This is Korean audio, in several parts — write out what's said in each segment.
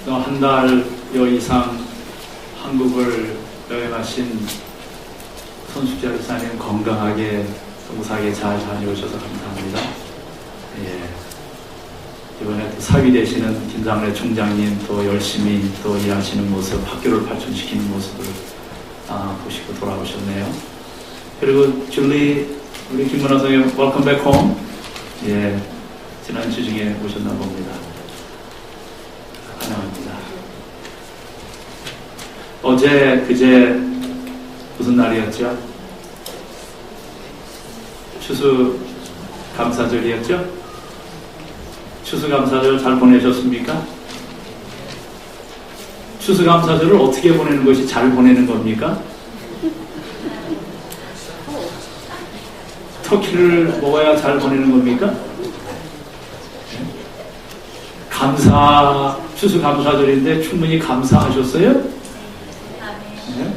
또 한 달여 이상 한국을 여행하신 손숙자 집사님 건강하게 무사하게 잘 다녀오셔서 감사합니다. 이번에 또 사위 되시는 김상래 총장님 또 열심히 또 일하시는 모습, 학교를 발전시키는 모습을 보시고 돌아오셨네요. 그리고 줄리, 우리 김문화 선생님, welcome back home. 지난주 중에 오셨나 봅니다. 환영합니다. 어제, 그제 무슨 날이었죠? 추수감사절이었죠? 추수감사절 잘 보내셨습니까? 추수감사절을 어떻게 보내는 것이 잘 보내는 겁니까? 터키를 먹어야 잘 보내는 겁니까? 추수감사절인데 충분히 감사하셨어요? 네?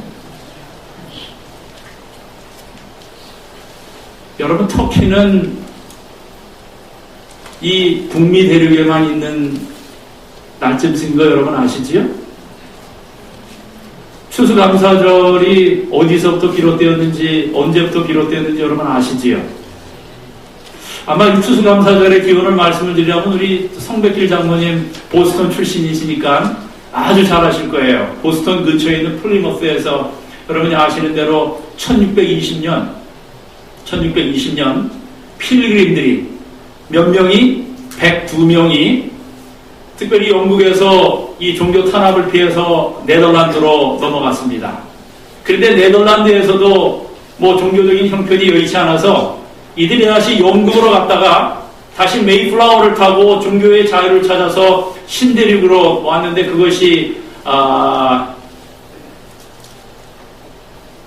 여러분, 터키는 이 북미 대륙에만 있는 날쯤인 거 여러분 아시지요? 추수감사절이 어디서부터 비롯되었는지, 언제부터 비롯되었는지 여러분 아시지요? 아마 이 추수감사절의 기원을 말씀을 드리려면 우리 성백길 장모님 보스턴 출신이시니까 아주 잘 아실 거예요. 보스턴 근처에 있는 플리머스에서 여러분이 아시는 대로 1620년 필그림들이 몇 명이? 102명이 특별히 영국에서 이 종교 탄압을 피해서 네덜란드로 넘어갔습니다. 그런데 네덜란드에서도 뭐 종교적인 형편이 여의치 않아서 이들이 다시 영국으로 갔다가 다시 메이플라워를 타고 종교의 자유를 찾아서 신대륙으로 왔는데 그것이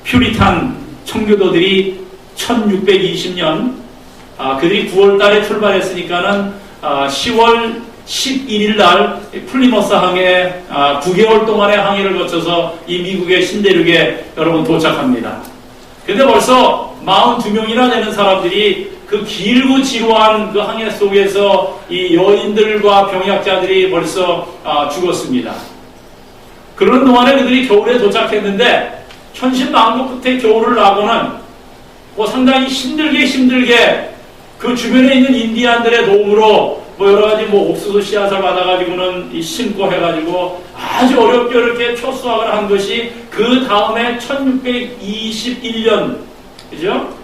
퓨리탄 청교도들이 1620년 그들이 9월 달에 출발했으니까는 10월 11일 날 플리머스 항해 9개월 동안의 항해를 거쳐서 이 미국의 신대륙에 여러분 도착합니다. 근데 벌써 42명이나 되는 사람들이 그 길고 지루한 그 항해 속에서 이 여인들과 병약자들이 벌써 죽었습니다. 그런 동안에 그들이 겨울에 도착했는데 천신만고 끝에 겨울을 나고는 뭐 상당히 힘들게 그 주변에 있는 인디안들의 도움으로 뭐 여러 가지 뭐 옥수수 씨앗을 받아가지고는 심고 해가지고 아주 어렵게 첫 수확을 한 것이 그 다음에 1621년, 그죠?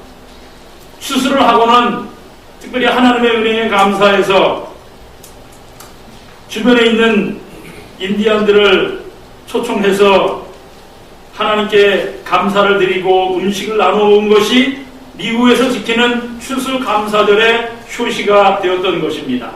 추수를 하고는 특별히 하나님의 은혜에 감사해서 주변에 있는 인디안들을 초청해서 하나님께 감사를 드리고 음식을 나누어온 것이 미국에서 지키는 추수감사절의 효시가 되었던 것입니다.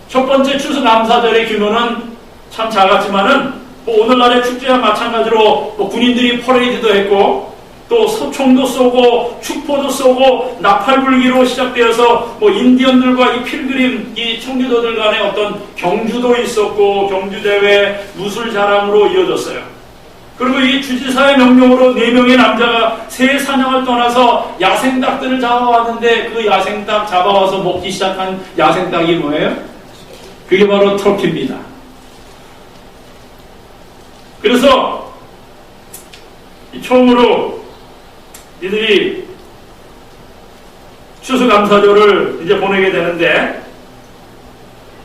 첫 번째 추수감사절의 규모는 참 작았지만은 뭐 오늘날의 축제와 마찬가지로 뭐 군인들이 퍼레이드도 했고 또 소총도 쏘고 축포도 쏘고 나팔불기로 시작되어서 뭐 인디언들과 이 필그림 이 청교도들 간의 어떤 경주도 있었고 경주대회 무술자랑으로 이어졌어요. 그리고 이 주지사의 명령으로 4명의 남자가 새 사냥을 떠나서 야생닭들을 잡아왔는데 그 야생닭 잡아와서 먹기 시작한 야생닭이 뭐예요? 그게 바로 터키입니다. 그래서 처음으로 이들이 추수감사절을 이제 보내게 되는데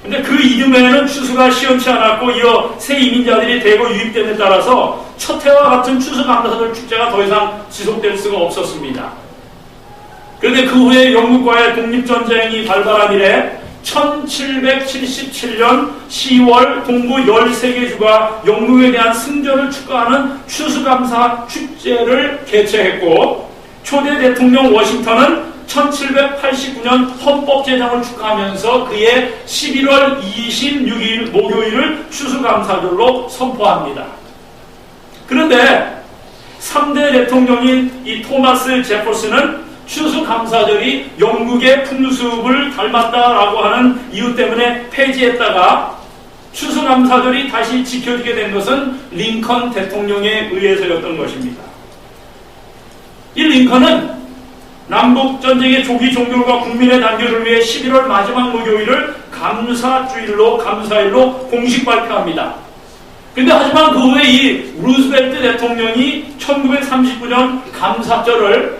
근데 그 이듬해에는 추수가 시원치 않았고 이어 새 이민자들이 대거 유입됨에 따라서 첫 해와 같은 추수감사절 축제가 더 이상 지속될 수가 없었습니다. 그런데 그 후에 영국과의 독립전쟁이 발발한 이래 1777년 10월 동부 13개 주가 영국에 대한 승전을 축하하는 추수감사 축제를 개최했고 초대 대통령 워싱턴은 1789년 헌법 제정을 축하하면서 그의 11월 26일 목요일을 추수감사절로 선포합니다. 그런데 3대 대통령인 이 토마스 제퍼슨은 추수감사절이 영국의 풍습을 닮았다라고 하는 이유 때문에 폐지했다가 추수감사절이 다시 지켜지게 된 것은 링컨 대통령에 의해서였던 것입니다. 이 링컨은 남북전쟁의 조기 종결과 국민의 단결을 위해 11월 마지막 목요일을 감사일로 공식 발표합니다. 근데 하지만 그 후에 이 루즈벨트 대통령이 1939년 감사절을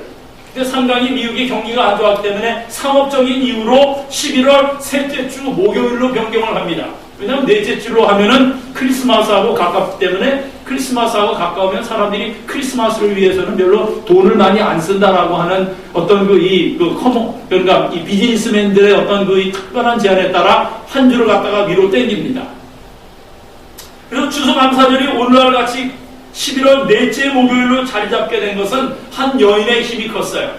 상당히 미국의 경기가 안 좋았기 때문에 상업적인 이유로 11월 셋째 주 목요일로 변경을 합니다. 왜냐하면 넷째 주로 하면은 크리스마스하고 가깝기 때문에 크리스마스하고 가까우면 사람들이 크리스마스를 위해서는 별로 돈을 많이 안 쓴다라고 하는 어떤 그러니까 이 비즈니스맨들의 어떤 그 특별한 제안에 따라 한 주를 갖다가 위로 땡깁니다. 그래서 추수감사절이 오늘날 같이 11월 넷째 목요일로 자리 잡게 된 것은 한 여인의 힘이 컸어요.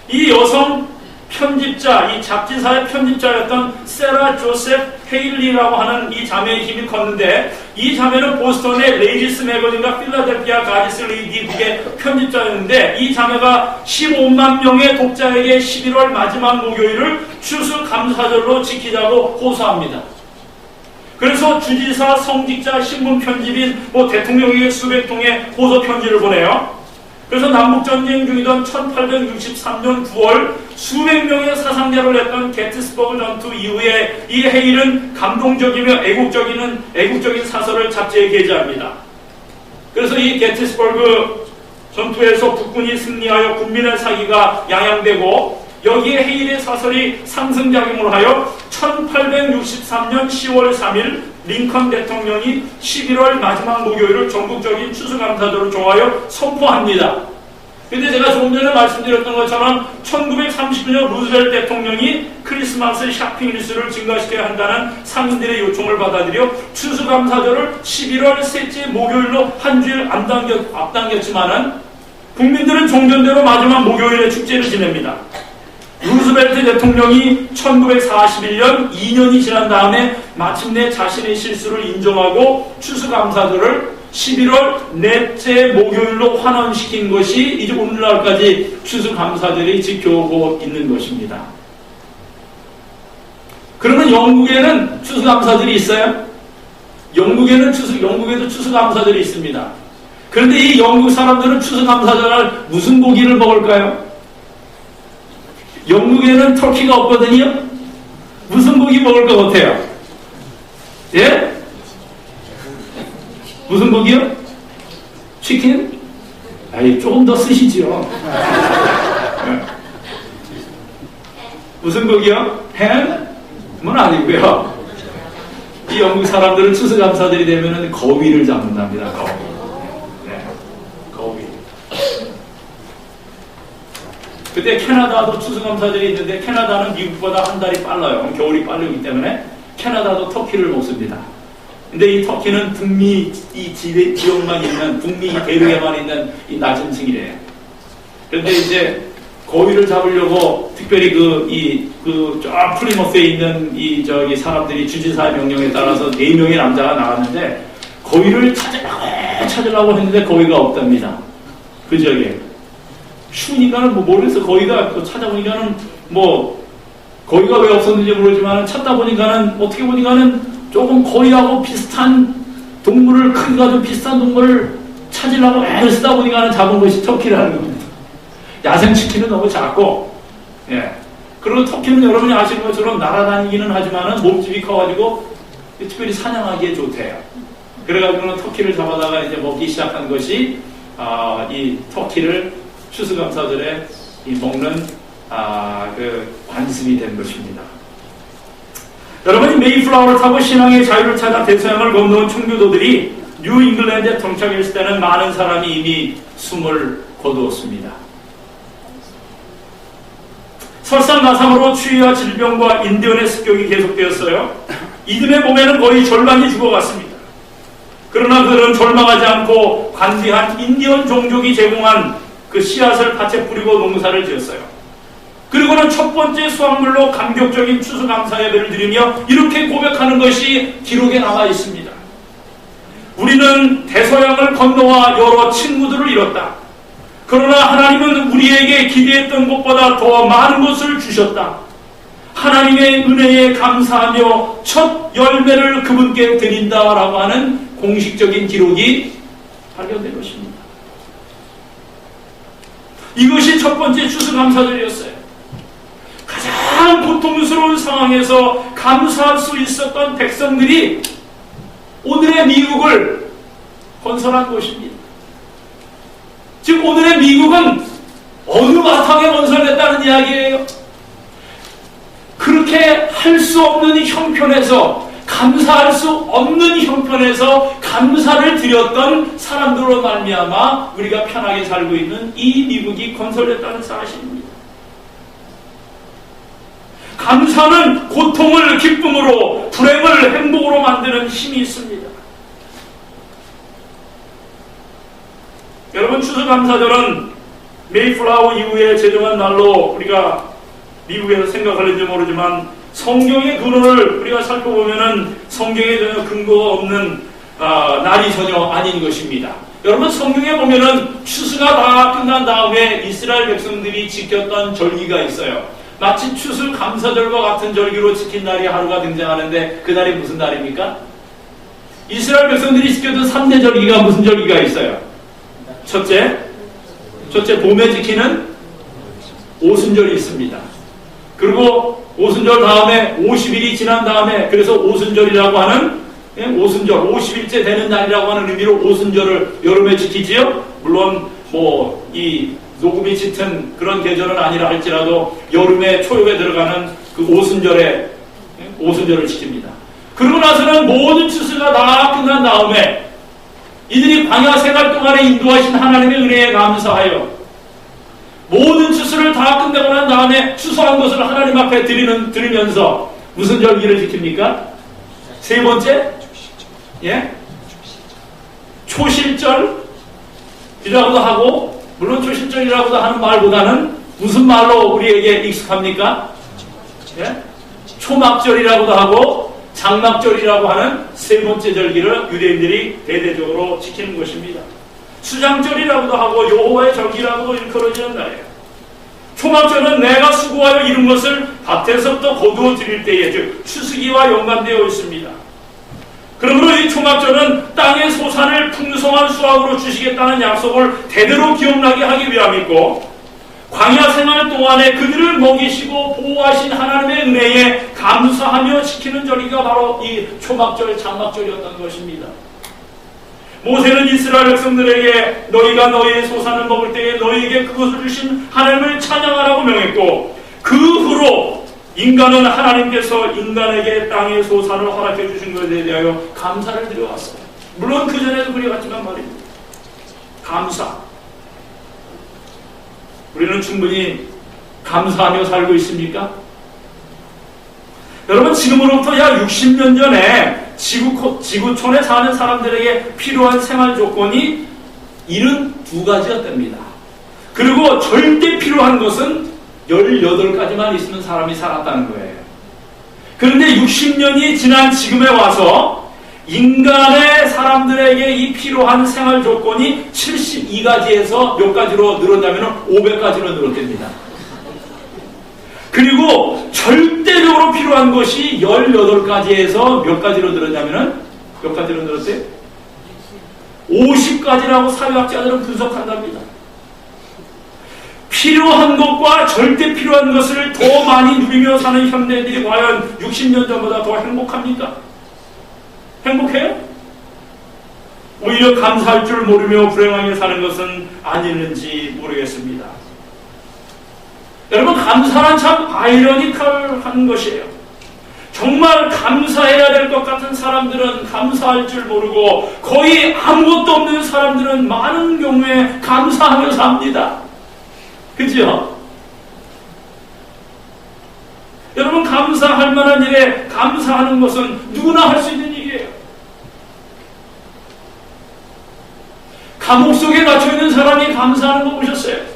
이 여성 편집자, 이 잡지사의 편집자였던 세라 조셉 헤일리라고 하는 이 자매의 힘이 컸는데, 이 자매는 보스턴의 레이디스 매거진과 필라델피아 가디스 리디북의 편집자였는데, 이 자매가 15만 명의 독자에게 11월 마지막 목요일을 추수감사절로 지키자고 호소합니다. 그래서 주지사, 성직자, 신문 편집인, 대통령에게 수백 통의 호소 편지를 보내요. 그래서 남북전쟁 중이던 1863년 9월 수백 명의 사상자를 냈던 게티스버그 전투 이후에 이 헤일은 감동적이며 애국적인 사설을 잡지에 게재합니다. 그래서 이 게티스버그 전투에서 북군이 승리하여 국민의 사기가 양양되고, 여기에 헤일의 사설이 상승작용을 하여 1863년 10월 3일 링컨 대통령이 11월 마지막 목요일을 전국적인 추수감사절로 정하여 선포합니다. 근데 제가 조금 전에 말씀드렸던 것처럼 1939년 루즈벨트 대통령이 크리스마스 쇼핑 일수를 증가시켜야 한다는 상인들의 요청을 받아들여 추수감사절을 11월 셋째 목요일로 한 주일 앞당겼지만은 국민들은 종전대로 마지막 목요일에 축제를 지냅니다. 루즈벨트 대통령이 1941년 2년이 지난 다음에 마침내 자신의 실수를 인정하고 추수감사절을 11월 넷째 목요일로 환원시킨 것이 이제 오늘날까지 추수감사절이 지켜오고 있는 것입니다. 그러면 영국에는 추수감사절이 있어요? 영국에도 추수감사절이 있습니다. 그런데 이 영국 사람들은 추수감사절날 무슨 고기를 먹을까요? 영국에는 터키가 없거든요. 무슨 고기 먹을 것 같아요? 예? 무슨 고기요? 치킨? 아니, 조금 더 쓰시죠. 무슨 고기요? 햄은 아니고요. 이 영국 사람들은 추수감사절이 되면 거위를 잡는답니다. 거위. 네, 거위. 그때 캐나다도 추수감사절이 있는데, 캐나다는 미국보다 한 달이 빨라요. 겨울이 빠르기 때문에 캐나다도 터키를 먹습니다. 근데 이 터키는 북미 이 지역만 있는, 북미 대륙에만 있는 이 낮은 층이래요. 그런데 이제 거위를 잡으려고 특별히 저 플리머스에 있는 저기 사람들이 주지사의 명령에 따라서 4명의 남자가 나갔는데, 거위를 찾으려고 했는데 거위가 없답니다. 그 지역에. 추우니까는 모르겠어. 거기가 찾아보니까는 거기가 왜 없었는지 모르지만 찾다 보니까는 어떻게 보니까는 조금 거위하고 비슷한 동물을, 크기가 좀 비슷한 동물을 찾으려고 애를 쓰다 보니까는 잡은 것이 터키라는 겁니다. 야생 치킨은 너무 작고, 예. 그리고 터키는 여러분이 아시는 것처럼 날아다니기는 하지만은 몸집이 커가지고 특별히 사냥하기에 좋대요. 그래가지고는 터키를 잡아다가 이제 먹기 시작한 것이 이 터키를 추수감사절에 먹는 관습이 된 것입니다. 여러분이 메이플라워를 타고 신앙의 자유를 찾아 대서양을 건너온 청교도들이 뉴 잉글랜드에 정착했을 때는 많은 사람이 이미 숨을 거두었습니다. 설상가상으로 추위와 질병과 인디언의 습격이 계속되었어요. 이들의 몸에는 거의 절반이 죽어갔습니다. 그러나 그들은 절망하지 않고 관대한 인디언 종족이 제공한 그 씨앗을 밭에 뿌리고 농사를 지었어요. 그리고는 첫 번째 수확물로 감격적인 추수감사 예배를 드리며 이렇게 고백하는 것이 기록에 남아 있습니다. 우리는 대서양을 건너와 여러 친구들을 잃었다. 그러나 하나님은 우리에게 기대했던 것보다 더 많은 것을 주셨다. 하나님의 은혜에 감사하며 첫 열매를 그분께 드린다라고 하는 공식적인 기록이 발견된 것입니다. 이것이 첫 번째 추수감사절이었어요. 가장 고통스러운 상황에서 감사할 수 있었던 백성들이 오늘의 미국을 건설한 것입니다. 즉 오늘의 미국은 어느 바탕에 건설됐다는 이야기예요. 그렇게 할 수 없는 형편에서, 감사할 수 없는 형편에서 감사를 드렸던 사람들로 말미암아 우리가 편하게 살고 있는 이 미국이 건설됐다는 사실입니다. 감사는 고통을 기쁨으로, 불행을 행복으로 만드는 힘이 있습니다. 여러분, 추수감사절은 메이플라워 이후에 제정한 날로 우리가 미국에서 생각하는지 모르지만 성경의 근원을 우리가 살펴보면은 성경에 전혀 근거가 없는 날이 전혀 아닌 것입니다. 여러분, 성경에 보면은 추수가 다 끝난 다음에 이스라엘 백성들이 지켰던 절기가 있어요. 마치 추수 감사절과 같은 절기로 지킨 날이 하루가 등장하는데 그 날이 무슨 날입니까? 이스라엘 백성들이 지켰던 3대 절기가 무슨 절기가 있어요? 첫째 봄에 지키는 오순절이 있습니다. 그리고 오순절 다음에 50일이 지난 다음에, 그래서 오순절이라고 하는, 오순절 50일째 되는 날이라고 하는 의미로 오순절을 여름에 지키지요. 물론 이 녹음이 짙은 그런 계절은 아니라 할지라도 여름에 초엽에 들어가는 그 오순절을 지킵니다. 그러고 나서는 모든 추수가 다 끝난 다음에 이들이 광야 생활 동안에 인도하신 하나님의 은혜에 감사하여 모든 추수를 다 끝내고 난 다음에 추수한 것을 하나님 앞에 드리면서 무슨 절기를 지킵니까? 세 번째, 초실절이라고도 하고, 물론 초실절이라고도 하는 말보다는 무슨 말로 우리에게 익숙합니까? 초막절이라고도 하고 장막절이라고 하는 세 번째 절기를 유대인들이 대대적으로 지키는 것입니다. 수장절이라고도 하고 여호와의 절기라고도 일컬어지는 날이에요. 초막절은 내가 수고하여 이룬 것을 밭에서부터 거두어 드릴 때에, 즉 추수기와 연관되어 있습니다. 그러므로 이 초막절은 땅의 소산을 풍성한 수확으로 주시겠다는 약속을 대대로 기억나게 하기 위함이고, 광야 생활 동안에 그들을 먹이시고 보호하신 하나님의 은혜에 감사하며 지키는 절기가 바로 이 초막절, 장막절이었던 것입니다. 모세는 이스라엘 백성들에게 너희가 너희의 소산을 먹을 때에 너희에게 그것을 주신 하나님을 찬양하라고 명했고, 그 후로 인간은 하나님께서 인간에게 땅의 소산을 허락해 주신 것에 대하여 감사를 드려왔어요. 물론 그전에도 그래왔지만 말입니다. 감사. 우리는 충분히 감사하며 살고 있습니까? 여러분, 지금으로부터 약 60년 전에 지구촌에 사는 사람들에게 필요한 생활 조건이 72가지였답니다. 그리고 절대 필요한 것은 18가지만 있으면 사람이 살았다는 거예요. 그런데 60년이 지난 지금에 와서 인간의 사람들에게 이 필요한 생활 조건이 72가지에서 몇 가지로 늘었냐면 500가지로 늘었답니다. 그리고 절대적으로 필요한 것이 18가지에서 몇 가지로 늘었냐면은 몇 가지로 늘었어요? 50가지라고 사회학자들은 분석한답니다. 필요한 것과 절대 필요한 것을 더 많이 누리며 사는 현대인들이 과연 60년 전보다 더 행복합니까? 행복해요? 오히려 감사할 줄 모르며 불행하게 사는 것은 아니는지 모르겠습니다. 여러분, 감사는 참 아이러니컬한 것이에요. 정말 감사해야 될 것 같은 사람들은 감사할 줄 모르고, 거의 아무것도 없는 사람들은 많은 경우에 감사하며 삽니다. 그죠? 여러분, 감사할 만한 일에 감사하는 것은 누구나 할 수 있는 일이에요. 감옥 속에 갇혀있는 사람이 감사하는 거 보셨어요?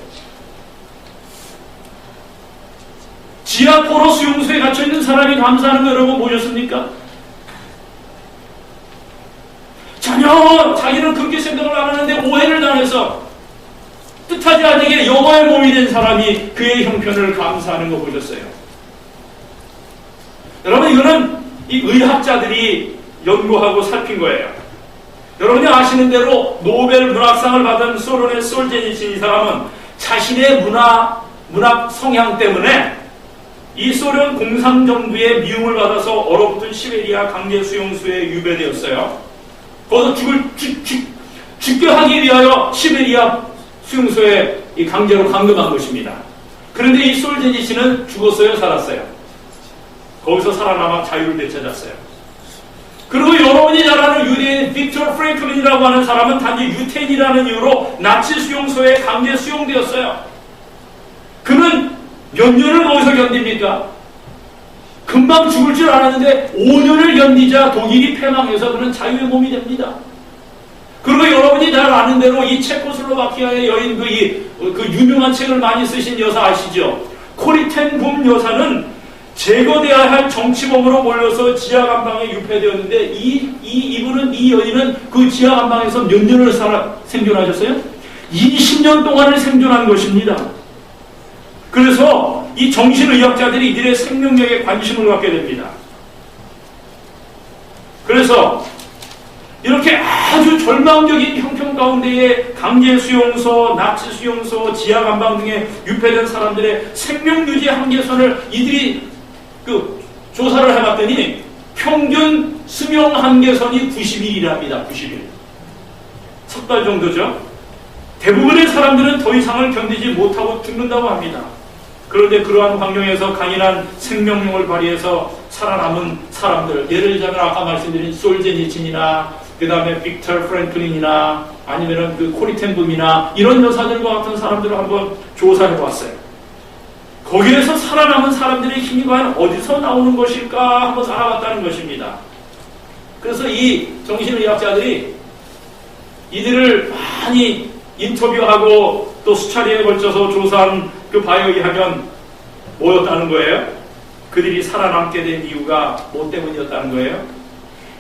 지하 포로 수용소에 갇혀있는 사람이 감사하는 거 여러분 보셨습니까? 전혀 자기는 그렇게 생각을 안 하는데 오해를 당해서 뜻하지 않게 영화의 몸이 된 사람이 그의 형편을 감사하는 거 보셨어요? 여러분, 이거는 이 의학자들이 연구하고 살핀 거예요. 여러분이 아시는 대로 노벨 문학상을 받은 소련의 솔제니친 이 사람은 자신의 문학 성향 때문에 이 소련 공산정부의 미움을 받아서 얼어붙은 시베리아 강제 수용소에 유배되었어요. 거기서 죽게 하기 위하여 시베리아 수용소에 강제로 감금한 것입니다. 그런데 이 솔제니치는 죽었어요, 살았어요? 거기서 살아남아 자유를 되찾았어요. 그리고 여러분이 잘 아는 유대인 빅터 프랭클린이라고 하는 사람은 단지 유태인이라는 이유로 나치 수용소에 강제 수용되었어요. 그는 몇 년을 거기서 견딥니까? 금방 죽을 줄 알았는데 5년을 견디자 독일이 패망해서 그는 자유의 몸이 됩니다. 그리고 여러분이 잘 아는 대로 이 체코슬로바키아의 여인 그 유명한 책을 많이 쓰신 여사 아시죠? 코리텐 붐 여사는 제거되어야 할 정치범으로 몰려서 지하감방에 유폐되었는데 이 여인은 그 지하감방에서 몇 년을 생존하셨어요? 20년 동안을 생존한 것입니다. 그래서 이 정신의학자들이 이들의 생명력에 관심을 갖게 됩니다. 그래서 이렇게 아주 절망적인 형편 가운데에 강제 수용소, 나치 수용소, 지하감방 등에 유폐된 사람들의 생명유지 한계선을 이들이 조사를 해봤더니 평균 수명 한계선이 90일이랍니다. 90일. 석 달 정도죠. 대부분의 사람들은 더 이상을 견디지 못하고 죽는다고 합니다. 그런데 그러한 환경에서 강인한 생명력을 발휘해서 살아남은 사람들, 예를 들자면 아까 말씀드린 솔제니친이나 그 다음에 빅터 프랭클린이나 아니면은 그 코리텐붐이나 이런 여사들과 같은 사람들을 한번 조사해 보았어요. 거기에서 살아남은 사람들의 힘이 과연 어디서 나오는 것일까 한번 알아봤다는 것입니다. 그래서 이 정신의학자들이 이들을 많이 인터뷰하고 또 수차례에 걸쳐서 조사한 그 바이오에 하면 뭐였다는 거예요? 그들이 살아남게 된 이유가 뭐 때문이었다는 거예요?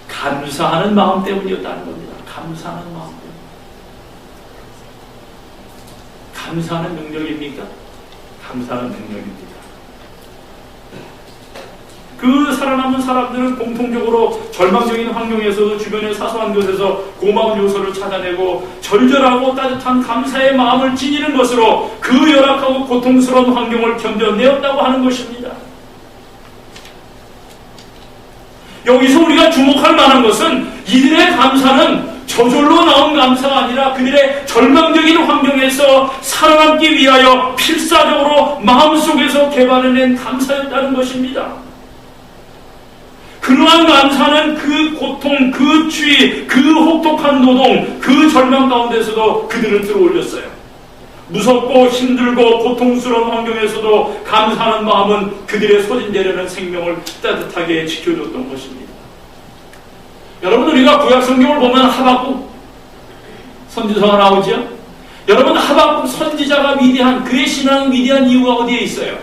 감사하는 마음 때문이었다는 겁니다. 감사하는 마음 때문에. 감사하는 능력입니까? 감사하는 능력입니다. 그 살아남은 사람들은 공통적으로 절망적인 환경에서도 주변의 사소한 것에서 고마운 요소를 찾아내고 절절하고 따뜻한 감사의 마음을 지니는 것으로 그 열악하고 고통스러운 환경을 견뎌내었다고 하는 것입니다. 여기서 우리가 주목할 만한 것은 이들의 감사는 저절로 나온 감사가 아니라 그들의 절망적인 환경에서 살아남기 위하여 필사적으로 마음속에서 개발해낸 감사였다는 것입니다. 그러한 감사는 그 고통, 그 추위, 그 혹독한 노동, 그 절망 가운데서도 그들을 들어올렸어요. 무섭고 힘들고 고통스러운 환경에서도 감사하는 마음은 그들의 소진되려는 생명을 따뜻하게 지켜줬던 것입니다. 여러분, 우리가 구약 성경을 보면 하박국 선지서가 나오죠? 여러분, 하박국 선지자가 위대한, 그의 신앙이 위대한 이유가 어디에 있어요?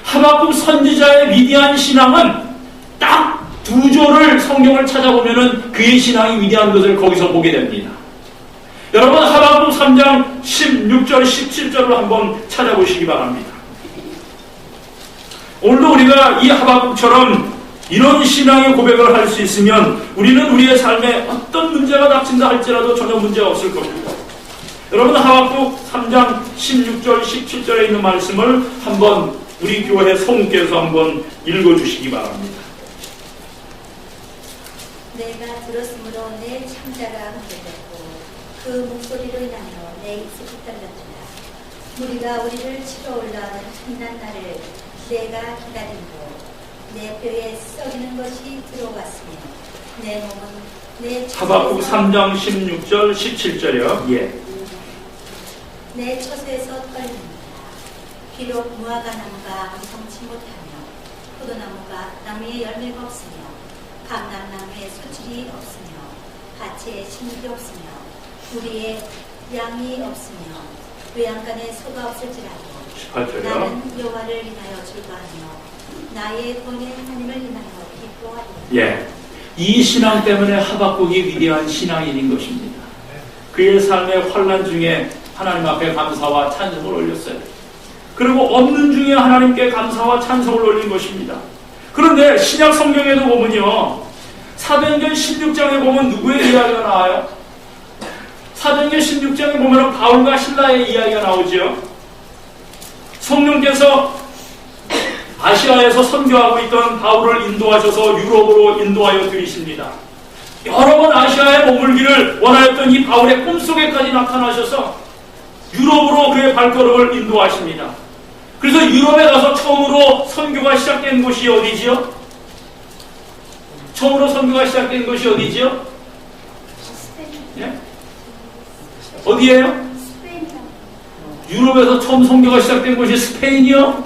하박국 선지자의 위대한 신앙은 딱 두 조를 성경을 찾아보면은 그의 신앙이 위대한 것을 거기서 보게 됩니다. 여러분, 하박국 3장 16절, 17절을 한번 찾아보시기 바랍니다. 오늘도 우리가 이 하박국처럼 이런 신앙의 고백을 할 수 있으면 우리는 우리의 삶에 어떤 문제가 닥친다 할지라도 전혀 문제가 없을 겁니다. 여러분, 하박국 3장 16절, 17절에 있는 말씀을 한번 우리 교회 성우께서 한번 읽어주시기 바랍니다. 내가 들었으므로 내 창자가 흔들렸고 그 목소리로 인하여 내 입술이 떨렸도다. 무리가 우리를 치러 올라오는 찬난 날을 내가 기다리고 내 뼈에 썩이는 것이 들어왔으며 내 몸은 내 하박국 3장 16절 17절이요. 예. 내 처소에서 떨립니다. 비록 무화과 나무가 성치 못하며 포도나무가 나무에 열매가 없으며 감람나무에 수질이 없으며 밭에 식물이 없으며 우리의 양이 없으며 외양간에 소가 없을지라도 나는 여호와를 인하여 즐거하며 나의 본의 하나님을 인하여 기뻐하리라. 예, 이 신앙 때문에 하박국이 위대한 신앙인인 것입니다. 그의 삶의 환난 중에 하나님 앞에 감사와 찬송을 올렸어요. 그리고 없는 중에 하나님께 감사와 찬송을 올린 것입니다. 그런데 신약 성경에도 보면요, 사도행전 16장에 보면 누구의 이야기가 나와요? 사도행전 16장에 보면 바울과 신라의 이야기가 나오죠. 성령께서 아시아에서 선교하고 있던 바울을 인도하셔서 유럽으로 인도하여 들이십니다. 여러 번 아시아에 머물기를 원하였던 이 바울의 꿈속에까지 나타나셔서 유럽으로 그의 발걸음을 인도하십니다. 그래서 유럽에 가서 처음으로 선교가 시작된 곳이 어디지요? 처음으로 선교가 시작된 곳이 어디지요? 예? 어디예요? 유럽에서 처음 선교가 시작된 곳이 스페인이요?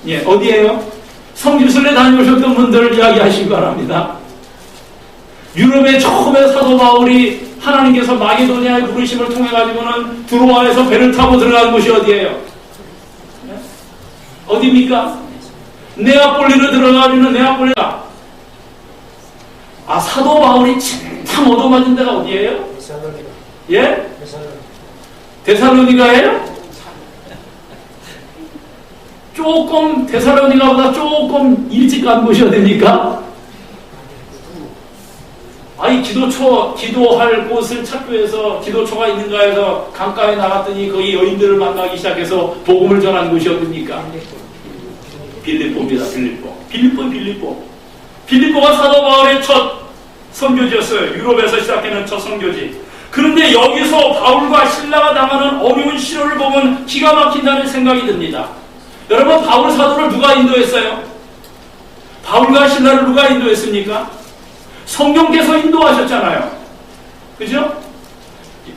예, 어디예요? 성지순례 다녀오셨던 분들 이야기하시기 바랍니다. 유럽에 처음에 사도 바울이 하나님께서 마게도니아의 부르심을 통해 가지고는 드로아에서 배를 타고 들어간 곳이 어디예요? 예? 어디입니까? 네아폴리로 들어가는 네아폴리가. 아, 사도 바울이 참 얻어맞은 데가 어디예요? 예? 데살로니가예요? 조금 데살로니가보다 조금 일찍 간 곳이 어디입니까? 아니, 기도할 곳을 찾기 위해서 기도초가 있는가 해서 강가에 나갔더니 거기 여인들을 만나기 시작해서 복음을 전한 곳이 어디입니까? 빌립보입니다. 빌립보가 사도 바울의 첫 선교지였어요. 유럽에서 시작하는 첫 선교지. 그런데 여기서 바울과 신라가 당하는 어려운 시련을 보면 기가 막힌다는 생각이 듭니다. 여러분, 바울 사도를 누가 인도했어요? 바울과 신라를 누가 인도했습니까? 성령께서 인도하셨잖아요. 그죠?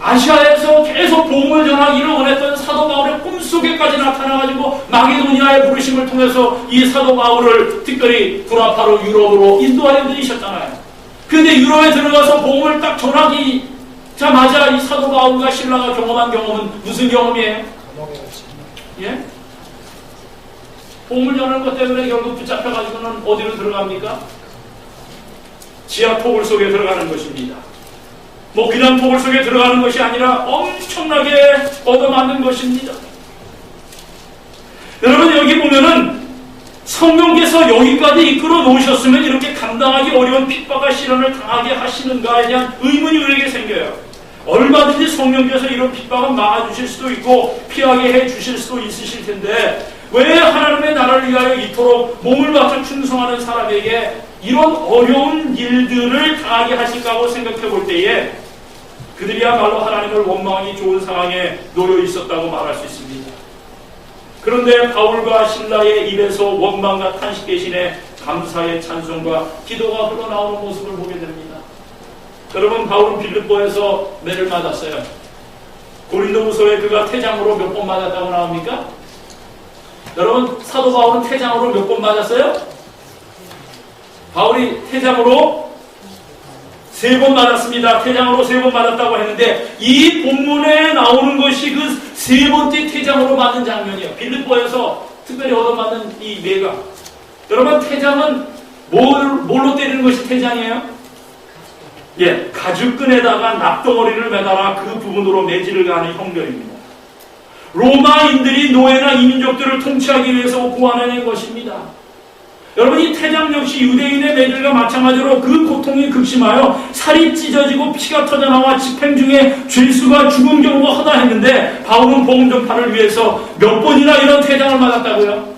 아시아에서 계속 복음을 전하기를 원했던 사도 바울의 꿈속에까지 나타나가지고 마게도니아의 부르심을 통해서 이 사도 바울을 특별히 구라파로 유럽으로 인도하여 들이셨잖아요. 그런데 유럽에 들어가서 복음을 딱 전하기자마자 이 사도 바울과 신라가 경험한 경험은 무슨 경험이에요? 예? 복음을 전하는 것 때문에 결국 붙잡혀가지고는 어디로 들어갑니까? 지하 토굴 속에 들어가는 것입니다. 뭐 그냥 토굴 속에 들어가는 것이 아니라 엄청나게 얻어맞는 것입니다. 여러분, 여기 보면은 성령께서 여기까지 이끌어 놓으셨으면 이렇게 감당하기 어려운 핍박과 시련을 당하게 하시는가에 대한 의문이 우리에게 생겨요. 얼마든지 성령께서 이런 핍박은 막아주실 수도 있고 피하게 해주실 수도 있으실 텐데 왜 하나님의 나라를 위하여 이토록 몸을 바쳐 충성하는 사람에게 이런 어려운 일들을 당하게 하실까 하고 생각해 볼 때에 그들이야말로 하나님을 원망하기 좋은 상황에 놓여 있었다고 말할 수 있습니다. 그런데 바울과 신라의 입에서 원망과 탄식 대신에 감사의 찬송과 기도가 흘러나오는 모습을 보게 됩니다. 여러분, 바울은 빌립보에서 매를 맞았어요. 고린도후서에 그가 퇴장으로 몇 번 맞았다고 나옵니까? 여러분, 사도 바울은 퇴장으로 몇 번 맞았어요? 바울이 퇴장으로 3번 맞았습니다. 퇴장으로 3번 맞았다고 했는데 이 본문에 나오는 것이 그 3번째 퇴장으로 맞은 장면이에요. 빌립보에서 특별히 얻어맞는 이 매가. 여러분, 퇴장은 뭘로 때리는 것이 퇴장이에요? 예, 가죽끈에다가 납덩어리를 매달아 그 부분으로 매질을 가하는 형벌입니다. 로마인들이 노예나 이민족들을 통치하기 위해서 고안해낸 것입니다. 여러분, 이 퇴장 역시 유대인의 매질과 마찬가지로 그 고통이 극심하여 살이 찢어지고 피가 터져나와 집행 중에 죄수가 죽은 경우가 허다했는데 바울은 복음 전파를 위해서 몇 번이나 이런 퇴장을 맞았다고요?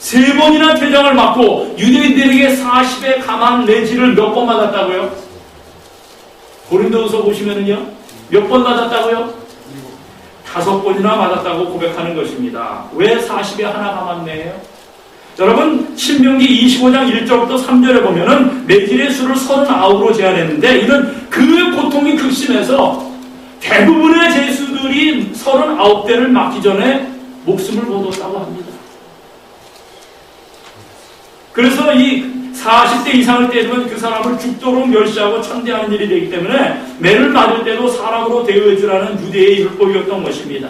3번이나 퇴장을 맞고 유대인들에게 40의 감한 매질을 몇 번 맞았다고요? 고린도후서 보시면은요, 몇 번 맞았다고요? 5번이나 맞았다고 고백하는 것입니다. 왜 40에 하나 감한 매예요? 여러분, 신명기 25장 1절부터 3절에 보면은 매질의 수를 39으로 제한했는데 이는 그 고통이 극심해서 대부분의 죄수들이 39대를 맞기 전에 목숨을 거뒀다고 합니다. 그래서 이 40대 이상을 때리면 그 사람을 죽도록 멸시하고 천대하는 일이 되기 때문에 매를 맞을 때도 사람으로 대우해주라는 유대의 율법이었던 것입니다.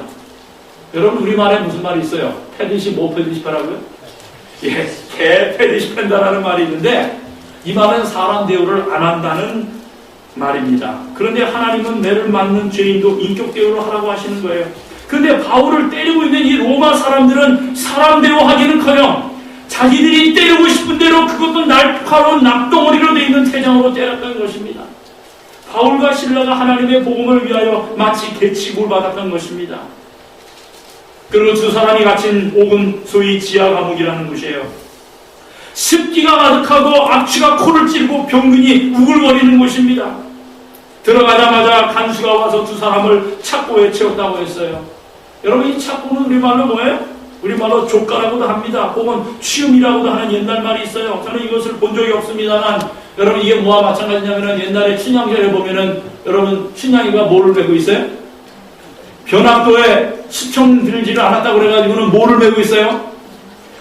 여러분, 우리말에 무슨 말이 있어요? 패듯이 뭐 패듯이 하라고요? 예, 개 패듯이 팬다라는 말이 있는데 이 말은 사람 대우를 안 한다는 말입니다. 그런데 하나님은 매를 맞는 죄인도 인격 대우를 하라고 하시는 거예요. 그런데 바울을 때리고 있는 이 로마 사람들은 사람 대우하기는커녕 자기들이 때리고 싶은 대로 그것도 날카로운 납덩어리로 되어 있는 태장으로 때렸던 것입니다. 바울과 실라가 하나님의 복음을 위하여 마치 계집을 받았던 것입니다. 그리고 두 사람이 갇힌 옥은 소위 지하 감옥이라는 곳이에요. 습기가 가득하고 악취가 코를 찌르고 병균이 우글거리는 곳입니다. 들어가자마자 간수가 와서 두 사람을 착고에 채웠다고 했어요. 여러분, 이 착고는 우리말로 뭐예요? 우리말로 조가라고도 합니다. 혹은 취음이라고도 하는 옛날 말이 있어요. 저는 이것을 본 적이 없습니다만, 여러분, 이게 뭐와 마찬가지냐면은 옛날에 춘향전에 보면은 여러분 춘향이가 뭐를 메고 있어요? 변학도에 시청 들지를 않았다고 그래가지고는 뭐를 메고 있어요?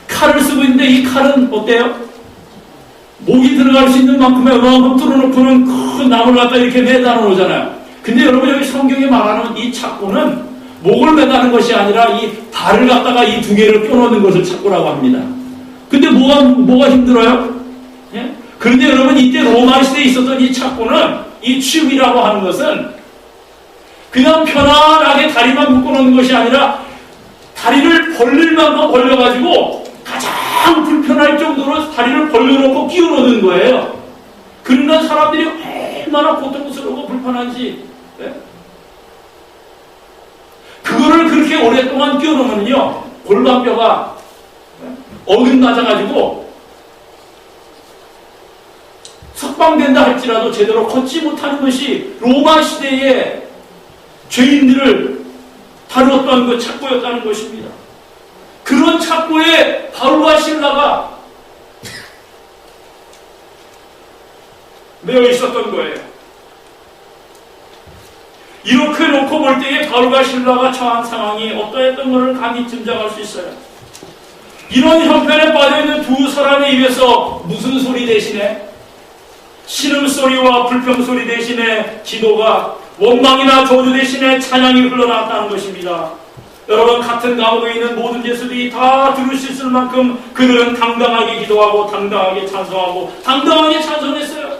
칼을 쓰고 있는데 이 칼은 어때요? 목이 들어갈 수 있는 만큼의 어마어마한 뚫어놓고는 큰 나무를 갖다 이렇게 매달아 놓잖아요. 근데 여러분, 여기 성경에 말하는 이 착고는 목을 매다는 것이 아니라 이 발을 갖다가 이 두 개를 껴놓는 것을 착고라고 합니다. 근데 뭐가 힘들어요? 예? 그런데 여러분, 이때 로마 시대에 있었던 이 착고는, 이 취음이라고 하는 것은 그냥 편안하게 다리만 묶어놓는 것이 아니라 다리를 벌릴 만큼 벌려가지고 가장 불편할 정도로 다리를 벌려놓고 끼워놓는 거예요. 그러니까 사람들이 얼마나 고통스러우고 불편한지. 네? 그거를 그렇게 오랫동안 끼워놓으면요, 골반뼈가 어긋나져가지고 석방된다 할지라도 제대로 걷지 못하는 것이 로마 시대의 죄인들을 다루었던 그 착고였다는 것입니다. 그런 착고에 바울과 실라가 매여 있었던 거예요. 이렇게 놓고 볼 때에 바울과 실라가 처한 상황이 어떠했던 것을 감히 짐작할 수 있어요. 이런 형편에 빠져있는 두 사람의 입에서 무슨 소리 대신에 신음소리와 불평소리 대신에 기도가, 원망이나 저주 대신에 찬양이 흘러나왔다는 것입니다. 여러분, 같은 감옥에 있는 모든 예수들이 다 들을 수 있을 만큼 그들은 당당하게 기도하고 당당하게 찬송하고 당당하게 찬송했어요.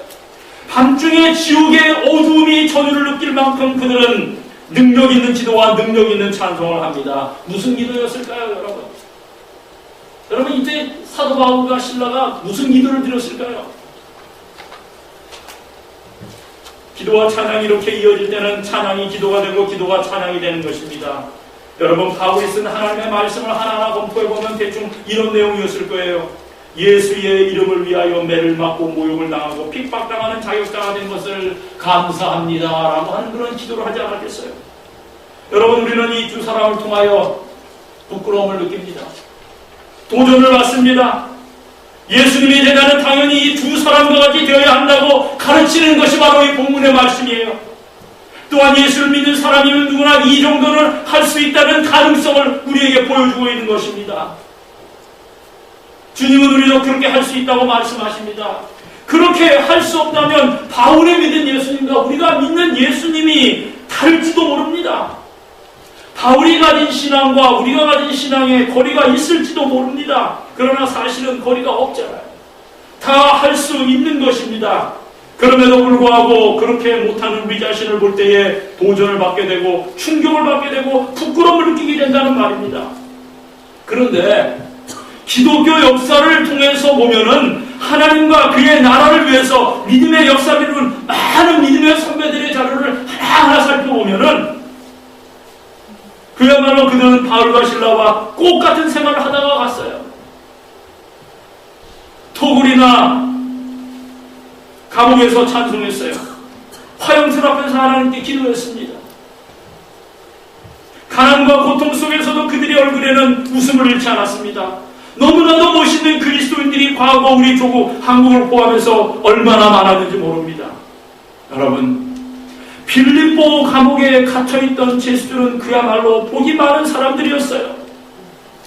밤중에 지옥의 어두움이 전율을 느낄 만큼 그들은 능력 있는 기도와 능력 있는 찬송을 합니다. 무슨 기도였을까요, 여러분? 여러분, 이때 사도 바울과 실라가 무슨 기도를 드렸을까요? 기도와 찬양이 이렇게 이어질 때는 찬양이 기도가 되고 기도가 찬양이 되는 것입니다. 여러분, 바울이 쓴 하나님의 말씀을 하나하나 검토해보면 대충 이런 내용이었을 거예요. 예수의 이름을 위하여 매를 맞고 모욕을 당하고 핍박당하는 자격자가 된 것을 감사합니다 라고 하는 그런 기도를 하지 않았겠어요? 여러분, 우리는 이 두 사람을 통하여 부끄러움을 느낍니다. 도전을 받습니다. 예수님의 제자는 당연히 이 두 사람과 같이 되어야 한다고 가르치는 것이 바로 이 본문의 말씀이에요. 또한 예수를 믿는 사람이면 누구나 이 정도는 할 수 있다는 가능성을 우리에게 보여주고 있는 것입니다. 주님은 우리도 그렇게 할 수 있다고 말씀하십니다. 그렇게 할 수 없다면 바울이 믿은 예수님과 우리가 믿는 예수님이 다를지도 모릅니다. 바울이 가진 신앙과 우리가 가진 신앙에 거리가 있을지도 모릅니다. 그러나 사실은 거리가 없잖아요. 다 할 수 있는 것입니다. 그럼에도 불구하고 그렇게 못하는 우리 자신을 볼 때에 도전을 받게 되고 충격을 받게 되고 부끄러움을 느끼게 된다는 말입니다. 그런데 기독교 역사를 통해서 보면은 하나님과 그의 나라를 위해서 믿음의 역사를 이룬 많은 믿음의 선배들의 자료를 하나하나 살펴보면은 그야말로 그들은 바울과 실라와 꽃같은 생활을 하다가 갔어요. 토굴이나 감옥에서 찬송했어요. 화영틀 앞에서 하나님께 기도했습니다. 가난과 고통 속에서도 그들의 얼굴에는 웃음을 잃지 않았습니다. 너무나도 멋있는 그리스도인들이 과거 우리 조국 한국을 포함해서 얼마나 많았는지 모릅니다. 여러분, 빌립보 감옥에 갇혀있던 제수들은 그야말로 복이 많은 사람들이었어요.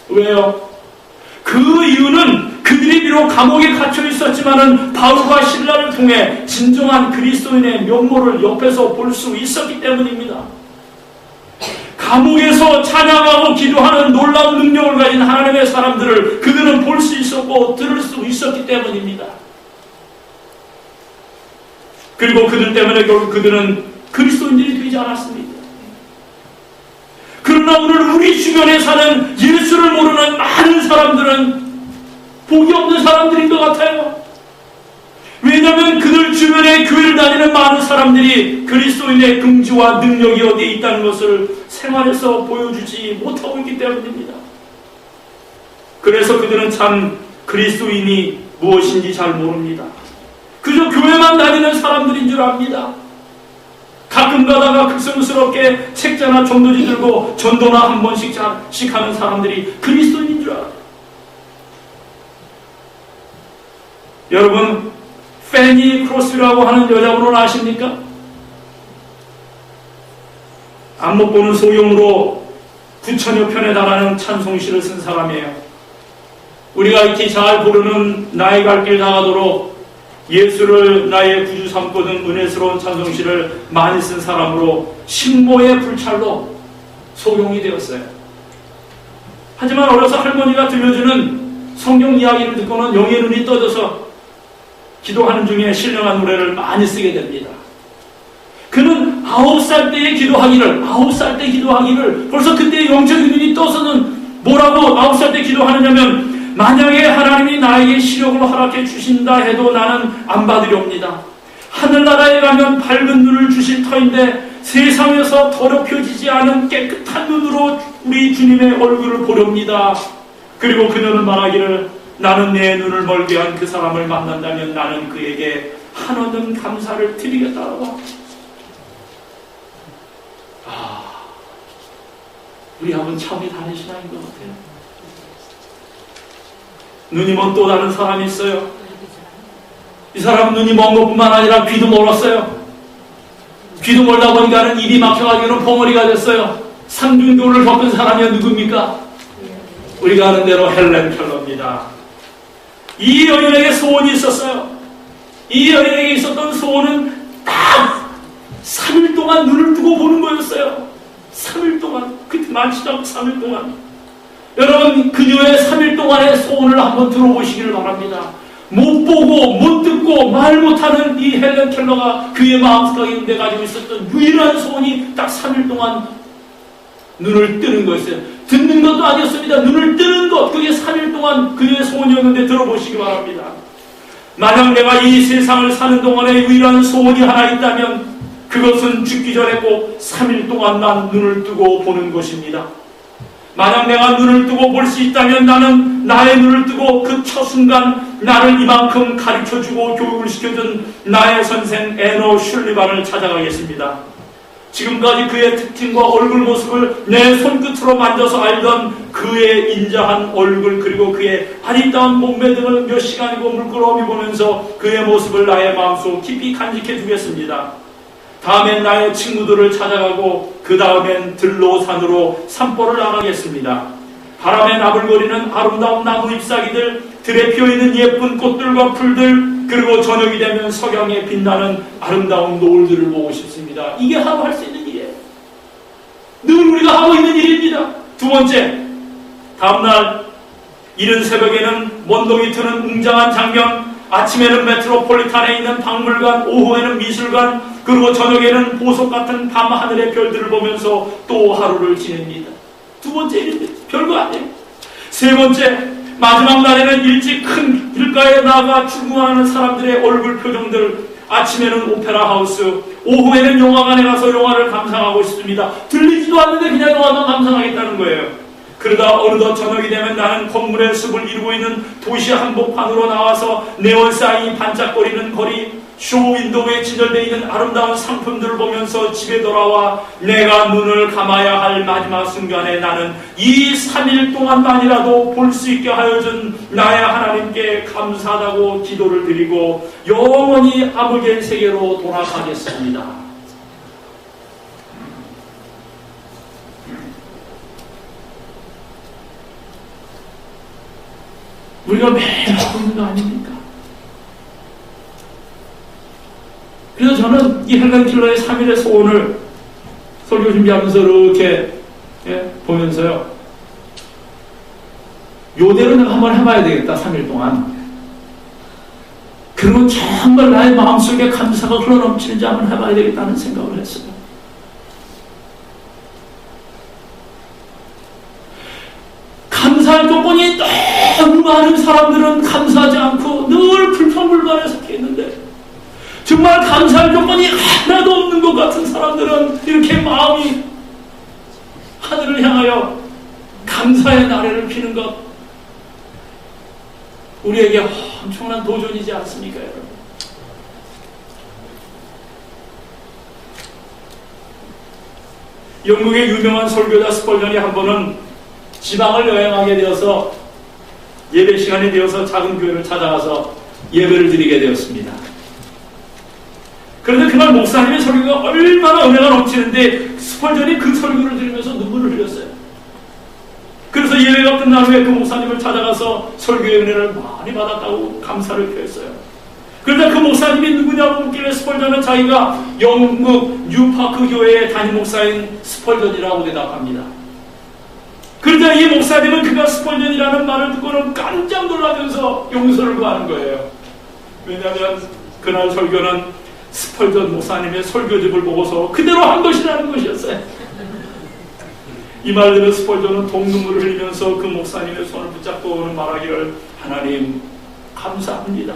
왜요? 그 이유는 그들이 비록 감옥에 갇혀 있었지만은 바울과 실라를 통해 진정한 그리스도인의 면모를 옆에서 볼 수 있었기 때문입니다. 감옥에서 찬양하고 기도하는 놀라운 능력을 가진 하나님의 사람들을 그들은 볼 수 있었고 들을 수 있었기 때문입니다. 그리고 그들 때문에 결국 그들은 그리스도인들이 되지 않았습니다. 그러나 오늘 우리 주변에 사는 예수를 모르는 많은 사람들은 복이 없는 사람들인 것 같아요. 왜냐하면 그들 주변에 교회를 다니는 많은 사람들이 그리스도인의 긍지와 능력이 어디에 있다는 것을 생활에서 보여주지 못하고 있기 때문입니다. 그래서 그들은 참 그리스도인이 무엇인지 잘 모릅니다. 그저 교회만 다니는 사람들인 줄 압니다. 가끔 가다가 극성스럽게 책자나 전도지 들고 전도나 한 번씩 하는 사람들이 그리스도인인 줄 알아요. 여러분, 패니 크로스비라고 하는 여자분을 아십니까? 안 못 보는 소용으로 9천여 편에 달하는 찬송시를 쓴 사람이에요. 우리가 익히 잘 부르는 나의 갈 길 다가도록 예수를 나의 구주 삼고 등 은혜스러운 찬송시를 많이 쓴 사람으로 신모의 불찰로 소용이 되었어요. 하지만 어려서 할머니가 들려주는 성경 이야기를 듣고는 영의 눈이 떠져서 기도하는 중에 신령한 노래를 많이 쓰게 됩니다. 그는 9살 때에 기도하기를, 9살 때 기도하기를, 벌써 그때 영적인 눈이 떠서는 뭐라고 9살 때 기도하느냐면, 만약에 하나님이 나에게 시력을 허락해 주신다 해도 나는 안 받으렵니다. 하늘나라에 가면 밝은 눈을 주실 터인데 세상에서 더럽혀지지 않은 깨끗한 눈으로 우리 주님의 얼굴을 보렵니다. 그리고 그녀는 말하기를, 나는 내 눈을 멀게 한 그 사람을 만난다면 나는 그에게 한없는 감사를 드리겠다고. 우리 한번 차원이 다른 신앙인 것 같아요. 눈이 먼 또 다른 사람이 있어요. 이 사람은 눈이 먼 것뿐만 아니라 귀도 멀었어요. 귀도 멀다 보니까는 입이 막혀가지고는 벙어리가 됐어요. 상중교를 겪은 사람이 누굽니까? 우리가 아는 대로 헬렌 켈러입니다. 이 여인에게 소원이 있었어요. 이 여인에게 있었던 소원은 딱 3일 동안 눈을 뜨고 보는 거였어요. 3일 동안, 그때 많지도 않고 3일 동안. 여러분, 그녀의 3일 동안의 소원을 한번 들어보시기를 바랍니다. 못 보고 못 듣고 말 못하는 이 헬렌 켈러가 그의 마음속에 가지고 있었던 유일한 소원이 딱 3일 동안 눈을 뜨는 거였어요. 듣는 것도 아니었습니다. 눈을 뜨는 것, 그게 3일 동안 그의 소원이었는데 들어보시기 바랍니다. 만약 내가 이 세상을 사는 동안에 유일한 소원이 하나 있다면 그것은 죽기 전에 꼭 3일 동안 난 눈을 뜨고 보는 것입니다. 만약 내가 눈을 뜨고 볼 수 있다면 나는 나의 눈을 뜨고 그 첫 순간 나를 이만큼 가르쳐주고 교육을 시켜준 나의 선생 에너 슐리반을 찾아가겠습니다. 지금까지 그의 특징과 얼굴 모습을 내 손끝으로 만져서 알던 그의 인자한 얼굴, 그리고 그의 아리따운 몸매 등을 몇 시간이고 물끄러미 보면서 그의 모습을 나의 마음속 깊이 간직해 주겠습니다. 다음엔 나의 친구들을 찾아가고 그 다음엔 들로 산으로 산보를 나가겠습니다. 바람에 나불거리는 아름다운 나무 잎사귀들, 들에 피어있는 예쁜 꽃들과 풀들, 그리고 저녁이 되면 석양에 빛나는 아름다운 노을들을 보고 싶습니다. 이게 하루 할 수 있는 일이에요. 늘 우리가 하고 있는 일입니다. 두 번째, 다음날 이른 새벽에는 먼동이 트는 웅장한 장면, 아침에는 메트로폴리탄에 있는 박물관, 오후에는 미술관, 그리고 저녁에는 보석 같은 밤하늘의 별들을 보면서 또 하루를 지냅니다. 두 번째 일입니다. 별거 아니에요. 세 번째, 마지막 날에는 일찍 큰 길가에 나가 출근하는 사람들의 얼굴 표정들, 아침에는 오페라 하우스, 오후에는 영화관에 가서 영화를 감상하고 싶습니다. 들리지도 않는데 그냥 영화만 감상하겠다는 거예요. 그러다 어느덧 저녁이 되면 나는 건물의 숲을 이루고 있는 도시 한복판으로 나와서 네온사인이 반짝거리는 거리, 쇼윈도우에 진열되어 있는 아름다운 상품들을 보면서 집에 돌아와 내가 눈을 감아야 할 마지막 순간에 나는 이 3일 동안만이라도 볼 수 있게 하여 준 나의 하나님께 감사하다고 기도를 드리고 영원히 아무개 세계로 돌아가겠습니다. 우리가 매일 하고 있는 거 아닙니까? 그래서 저는 이 헬렌 켈러의 3일의 소원을 설교 준비하면서 이렇게 보면서요, 요대로 내가 한번 해봐야 되겠다. 3일 동안. 그리고 정말 나의 마음속에 감사가 흘러넘치는지 한번 해봐야 되겠다는 생각을 했어요. 감사할 조건이 너무 많은 사람들은 감사하지 않고 늘 불평불만에 섞여 있는데, 저 사람들은 이렇게 마음이 하늘을 향하여 감사의 나래를 피는 것, 우리에게 엄청난 도전이지 않습니까, 여러분? 영국의 유명한 설교자 스펄전이 한 번은 지방을 여행하게 되어서 예배 시간이 되어서 작은 교회를 찾아가서 예배를 드리게 되었습니다. 그런데 그날 목사님의 설교가 얼마나 은혜가 넘치는데 스펄전이 그 설교를 들으면서 눈물을 흘렸어요. 그래서 예배가 끝난 후에 그 목사님을 찾아가서 설교의 은혜를 많이 받았다고 감사를 표했어요. 그런데 그 목사님이 누구냐고 묻길래 스펄전은 자기가 영국 뉴파크 교회의 담임 목사인 스펄전이라고 대답합니다. 그런데 이 목사님은 그가 스펄전이라는 말을 듣고는 깜짝 놀라면서 용서를 구하는 거예요. 왜냐하면 그날 설교는 스펄전 목사님의 설교집을 보고서 그대로 한 것이라는 것이었어요. 이 말 들은 스펄전은 동눈물을 흘리면서 그 목사님의 손을 붙잡고 말하기를, 하나님 감사합니다.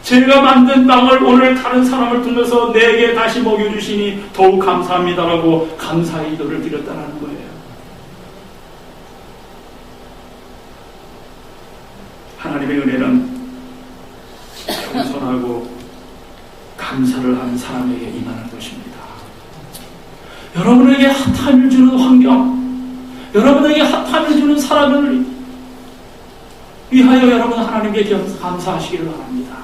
제가 만든 빵을 오늘 다른 사람을 통해서 내게 다시 먹여주시니 더욱 감사합니다라고 감사의 기도를 드렸다는 거예요. 하나님의 은혜는 겸손하고 감사를 하는 사람에게 임하는 것입니다. 여러분에게 핫함을 주는 환경, 여러분에게 핫함을 주는 사람을 위하여 여러분 하나님께 감사하시기를 바랍니다.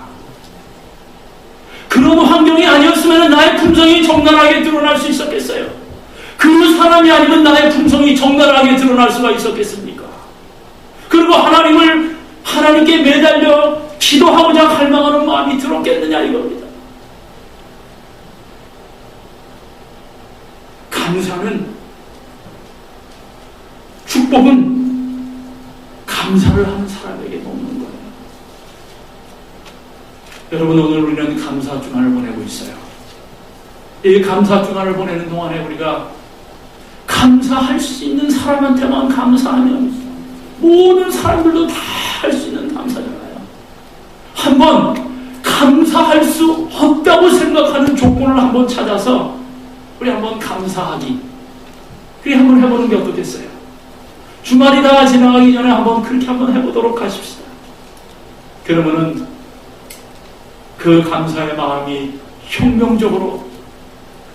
그런 환경이 아니었으면 나의 품성이 적나라하게 드러날 수 있었겠어요? 그 사람이 아니면 나의 품성이 적나라하게 드러날 수가 있었겠습니까? 그리고 하나님께 매달려 기도하고자 갈망하는 마음이 들었겠느냐 이겁니다. 감사는, 축복은 감사를 하는 사람에게 먹는 거예요. 여러분, 오늘 우리는 감사 주간을 보내고 있어요. 이 감사 주간을 보내는 동안에 우리가 감사할 수 있는 사람한테만 감사하면 모든 사람들도 다 할 수 있는 감사잖아요. 한번 감사할 수 없다고 생각하는 조건을 한번 찾아서 우리 한번 감사하기, 그렇게 한번 해보는 게 어떻겠어요? 주말이 다 지나가기 전에 그렇게 한번 해보도록 하십시다. 그러면은 그 감사의 마음이 혁명적으로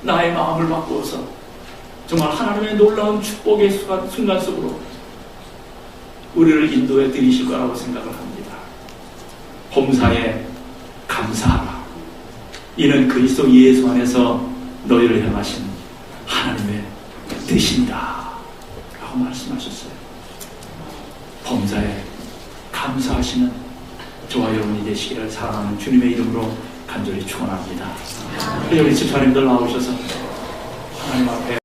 나의 마음을 바꾸어서 정말 하나님의 놀라운 축복의 순간 속으로 우리를 인도해 드리실 거라고 생각을 합니다. 범사에 감사하라. 이는 그리스도 예수 안에서 너희를 향하신 하나님의 뜻입니다 라고 말씀하셨어요. 범사에 감사하시는 저와 여러분이 되시기를 사랑하는 주님의 이름으로 간절히 축원합니다. 우리 집사님들 나오셔서 하나님 앞에